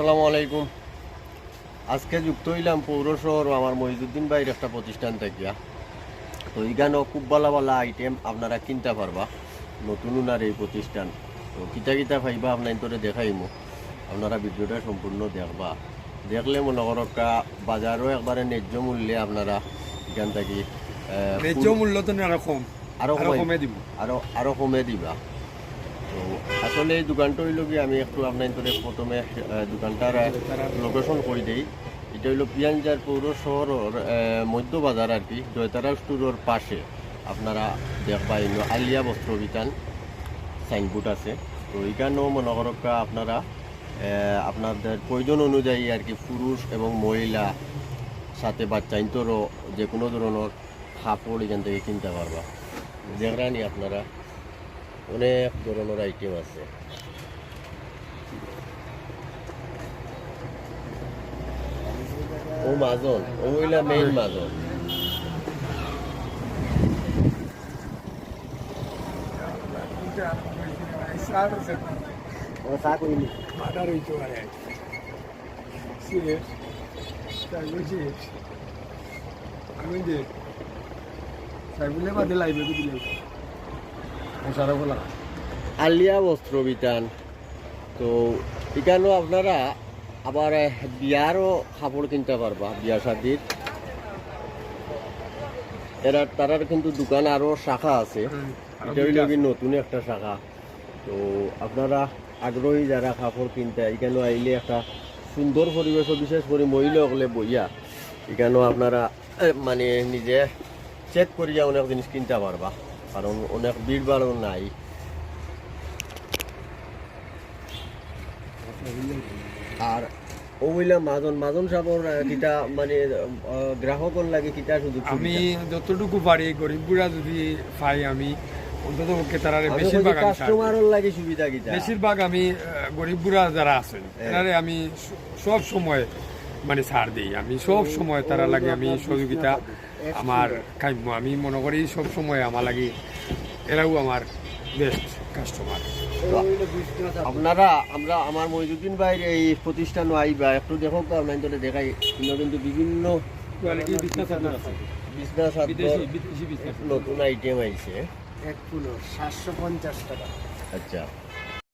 আসসালামু আলাইকুম। আজকে যুক্ত হইলাম পৌর শহর আমার মহিজুদ্দিন ভাইয়ের একটা প্রতিষ্ঠান থাকিয়া। তো এইখানেও খুব ভালো ভালো আইটেম আপনারা কিনতে পারবা। নতুন উনার এই প্রতিষ্ঠান, তো কিতা কিতা পাইবা আপনার তোরে দেখাইমু। আপনারা ভিডিওটা সম্পূর্ণ দেখবা, দেখলে মনে করো বাজারও একবারে ন্যায্য মূল্যে আপনারা এখান থেকে ন্যায্য মূল্য তো আরো কম, আরো কমে দিব, আরো কমে দিবা। তো আসলে এই দোকানটা হইল কি, আমি একটু আপনার তোরে প্রথমে দোকানটার লোকেশন করে দিই। এটা হইল পিয়াঞ্জার পৌর শহরের মধ্য বাজার আর কি, জয়তারা স্টোরের পাশে আপনারা দেখবা আলিয়া বস্ত্র বিতান সাইনবোর্ড আছে। তো এইখানেও মনে করকা আপনারা আপনাদের প্রয়োজন অনুযায়ী আর কি পুরুষ এবং মহিলা সাথে বাচ্চা ইন্তরও যে কোনো ধরনের কাপড় এখান থেকে কিনতে পারবা। দেখরানি আপনারা অনেক ধরনের আইটেম আছে। ও মাজন, ও হইলা মেইন মাজন। আলিয়া বস্ত্র বিতান। তো এখানেও আপনারা আবার বিয়ারও কাপড় কিনতে পারবা, বিয়া শাদির। তারার কিন্তু দোকান আরো শাখা আছে, এটা হইল কি নতুন একটা শাখা। তো আপনারা আগ্রহী যারা কাপড় কিনতে, এখানেও আইলে একটা সুন্দর পরিবেশ, বিশেষ করে মহিলা হলে বইয়া এখানেও আপনারা মানে নিজে চেক করিয়া অনেক জিনিস কিনতে পারবা, কারণ অনেক ভিড় ভাড়ও নাই। আর ওইলা মাজন মাজন সাবর কিটা মানে গ্রাহকর লাগে কিটা শুধু আমি যতটুকু পারি গরিবগুলা যদি পাই, আমি অন্তত পক্ষে তারা বেশিরভাগ কাস্টমারের লাগে সুবিধা কিটা, বেশিরভাগ আমি গরিবগুলা যারা আছেন তারারে আমি সব সময় মানে ছাড় দিই। আমি সব সময় তারা লাগে আমি সহযোগিতা আমার কাম্য। আমি মনে করি সব সময় আমার লাগে এরাও আমার বেস্ট কাস্টমার। আপনারা আমার মহিজুদ্দিন ভাইয়ের এই প্রতিষ্ঠান আইবা, একটু দেখো তো আপনার তো দেখাই। কিন্তু বিভিন্ন নতুন আইটেম আইছে। 1 কিলো 750 টাকা। আচ্ছা।